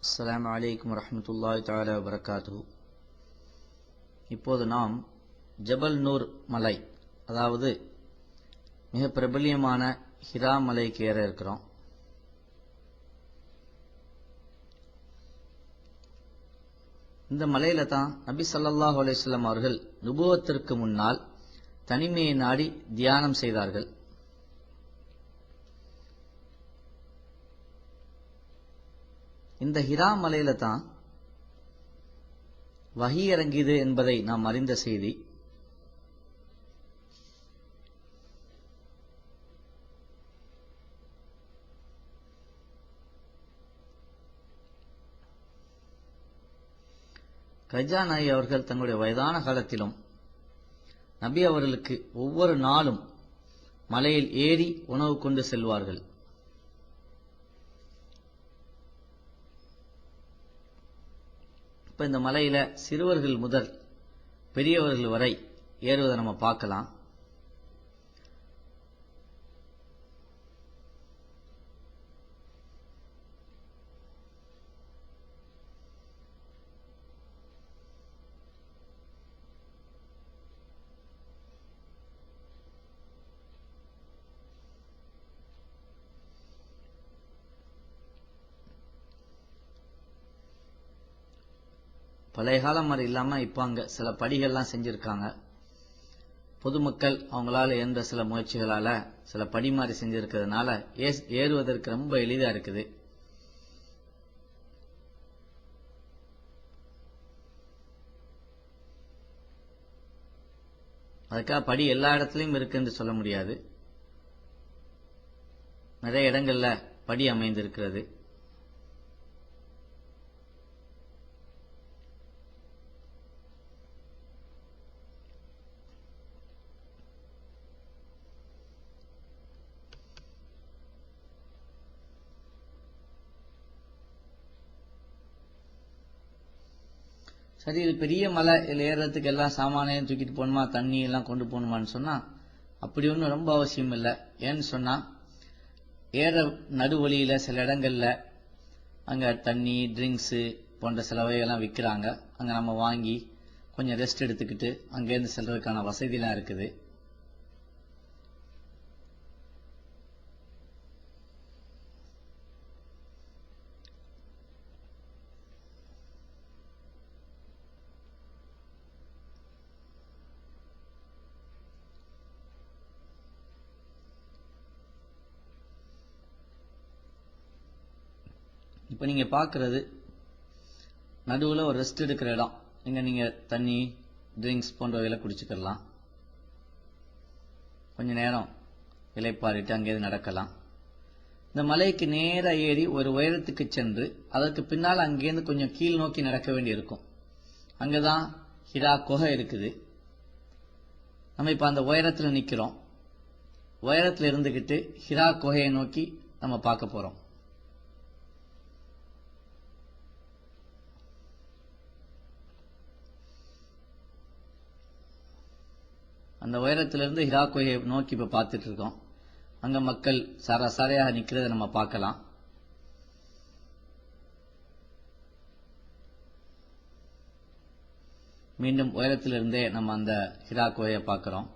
அஸ்ஸலாமு அலைக்கும் வரஹ்மத்துல்லாஹி தஆலா வபரகாத்துஹு. இப்போது நாம் ஜபல் நூர் மலை, அதாவது மிக பிரபல்யமான ஹிரா மலைக்கு ஏற இருக்கிறோம். இந்த மலையில தான் நபி ஸல்லல்லாஹு அலைஹி வஸல்லம் அவர்கள் நுபுவத்திற்கு முன்னால் தனிமையை நாடி தியானம் செய்தார்கள். இந்த ஹிரா மலையில தான் வஹி இறங்கியது என்பதை நாம் அறிந்த செய்தி. கஜா நாயி அவர்கள் தங்களுடைய வயதான காலத்திலும் நபி அவர்களுக்கு ஒவ்வொரு நாளும் மலையில் ஏறி உணவு கொண்டு செல்வார்கள். இப்ப இந்த மலையில சிறுவர்கள் முதல் பெரியவர்கள் வரை ஏறுவதை நம்ம பார்க்கலாம். பழைய காலம் மாதிரி இல்லாம இப்ப அங்க சில படிகள்லாம் செஞ்சிருக்காங்க. பொதுமக்கள் அவங்களால எந்த சில முயற்சிகளால சில படி மாதிரி செஞ்சிருக்கிறதுனால ஏறுவதற்கு ரொம்ப எளிதா இருக்குது. அதுக்காக படி எல்லா இடத்துலயும் இருக்குன்னு சொல்ல முடியாது. நிறைய இடங்கள்ல படி அமைந்திருக்கிறது. சரி, இது பெரிய மலை, இதில் ஏறுறதுக்கு எல்லாம் சாமானையும் தூக்கிட்டு போகணுமா, தண்ணி எல்லாம் கொண்டு போகணுமான்னு சொன்னா அப்படி ஒன்றும் ரொம்ப அவசியம் இல்லை. ஏன்னு சொன்னா ஏற நடுவழியில சில இடங்கள்ல அங்க தண்ணி, ட்ரிங்க்ஸ் போன்ற சில வகையெல்லாம் விற்கிறாங்க. அங்க நம்ம வாங்கி கொஞ்சம் ரெஸ்ட் எடுத்துக்கிட்டு அங்கேருந்து செல்றதுக்கான வசதியெல்லாம் இருக்குது. இப்ப நீங்க பாக்குறது நடுவுல ஒரு ரெஸ்ட் எடுக்கிற இடம். இங்க நீங்க தண்ணி, ட்ரிங்க்ஸ் போன்றவைகளை குடிச்சுக்கலாம். கொஞ்ச நேரம் இலைப்பாரிட்டு அங்கேயிருந்து நடக்கலாம். இந்த மலைக்கு நேரா ஏறி ஒரு உயரத்துக்கு சென்று அதற்கு பின்னால் அங்கேருந்து கொஞ்சம் கீழ் நோக்கி நடக்க வேண்டி இருக்கும். அங்கதான் ஹிரா குகை இருக்குது. நம்ம இப்ப அந்த உயரத்துல நிக்கிறோம். உயரத்துல இருந்துகிட்டு ஹிரா குகையை நோக்கி நம்ம பார்க்க போறோம். அந்த உயரத்திலிருந்து ஹிரா குகையை நோக்கி இப்ப பார்த்துட்டு இருக்கோம். அங்க மக்கள் சராசரியாக நிக்கிறத நம்ம பார்க்கலாம். மீண்டும் உயரத்திலிருந்தே நம்ம அந்த ஹிரா குகையை பார்க்கிறோம்.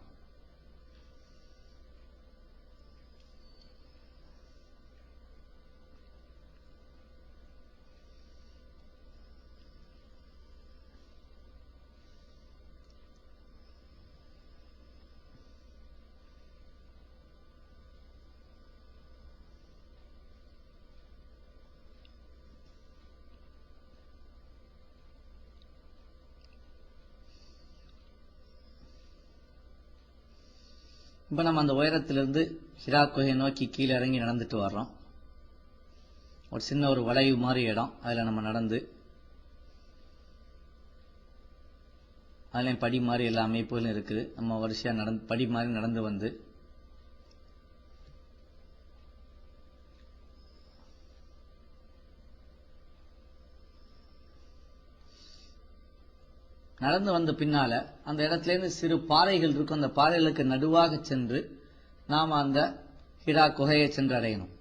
இப்ப நம்ம அந்த உயரத்திலிருந்து ஹிரா குகையை நோக்கி கீழே இறங்கி நடந்துட்டு வர்றோம். ஒரு சின்ன ஒரு வளைவு மாதிரி இடம், அதுல நம்ம நடந்து அதுலயும் படி மாதிரி எல்லா அமைப்புகளும் இருக்குது. நம்ம வரிசையா படி மாதிரி நடந்து வந்து நடந்து வந்த பின்னால அந்த இடத்துல இருந்து சிறு பாறைகள் இருக்கும். அந்த பாறைகளுக்கு நடுவாக சென்று நாம அந்த ஹிரா குகையை சென்று அடையணும்.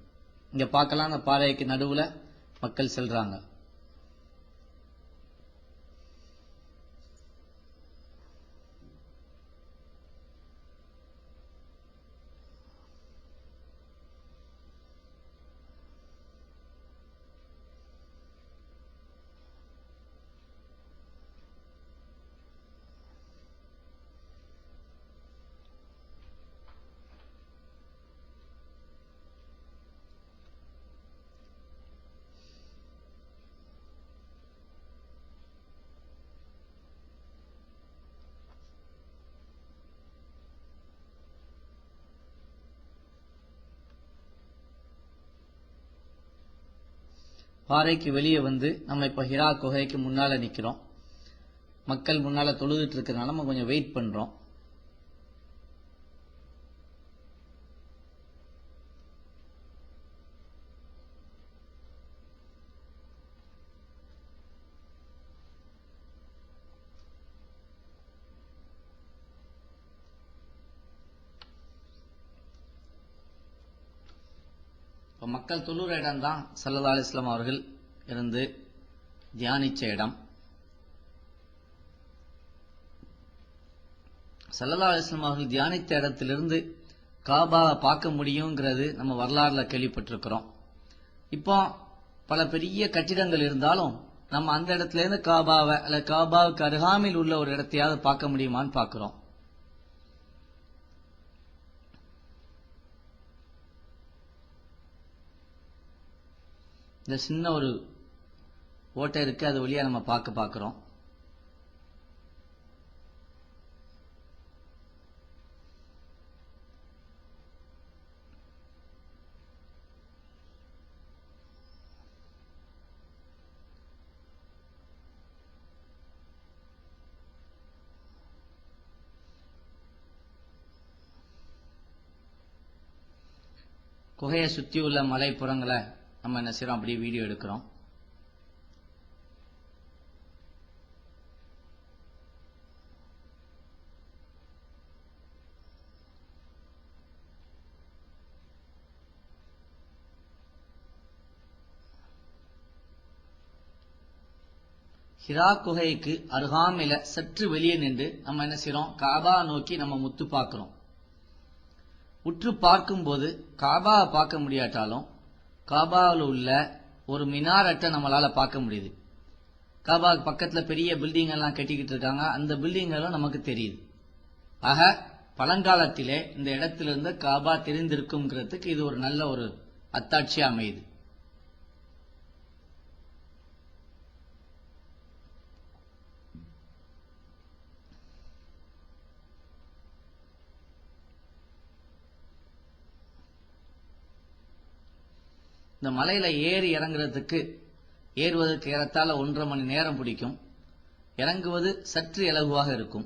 இங்க பார்க்கலாம், அந்த பாறைக்கு நடுவுல மக்கள் செல்றாங்க. பாறைக்கு வெளியே வந்து நம்ம இப்ப ஹிரா குகைக்கு முன்னால நிக்கிறோம். மக்கள் முன்னால தொழுதுட்டு இருக்கறனால நம்ம கொஞ்சம் வெயிட் பண்றோம். மக்கள் தொழுற இடம் தான் ஸல்லல்லாஹு அலைஹி வஸல்லம் அவர்கள் இருந்து தியானிச்ச இடம். ஸல்லல்லாஹு அலைஹி வஸல்லம் அவர்கள் தியானித்த இடத்திலிருந்து காபாவை பார்க்க முடியுங்கிறது நம்ம வரலாறுல கேள்விப்பட்டிருக்கிறோம். இப்போ பல பெரிய கட்டிடங்கள் இருந்தாலும் நம்ம அந்த இடத்துல இருந்து காபாவை அல்ல காபாவுக்கு அருகாமையில் உள்ள ஒரு இடத்தையாவது பார்க்க முடியுமான்னு பார்க்கிறோம். இந்த சின்ன ஒரு ஓட்டை இருக்கு, அது வழியா நம்ம பார்க்கிறோம். குகையை சுற்றியுள்ள மலைப்புறங்களை நம்ம என்ன செய்யறோம், அப்படியே வீடியோ எடுக்கிறோம். ஹிரா குகைக்கு அருகாமையில சற்று வெளியே நின்று நம்ம என்ன செய்யறோம், காபா நோக்கி நம்ம முத்து பார்க்கிறோம். உற்று பார்க்கும்போது காபாவை பார்க்க முடியாட்டாலும் காபாவில் உள்ள ஒரு மினாரட்டை நம்மளால பார்க்க முடியுது. காபாவுக்கு பக்கத்துல பெரிய பில்டிங் எல்லாம் கட்டிக்கிட்டு இருக்காங்க, அந்த பில்டிங்களும் நமக்கு தெரியுது. ஆக பழங்காலத்திலே இந்த இடத்திலிருந்து காபா தெரிந்திருக்குங்கிறதுக்கு இது ஒரு நல்ல ஒரு அத்தாட்சி அமையுது. இந்த மலையில ஏறுவதற்கு ஏறத்தாழ 1.5 மணி நேரம் பிடிக்கும். இறங்குவது சற்று இலகுவாக இருக்கும்.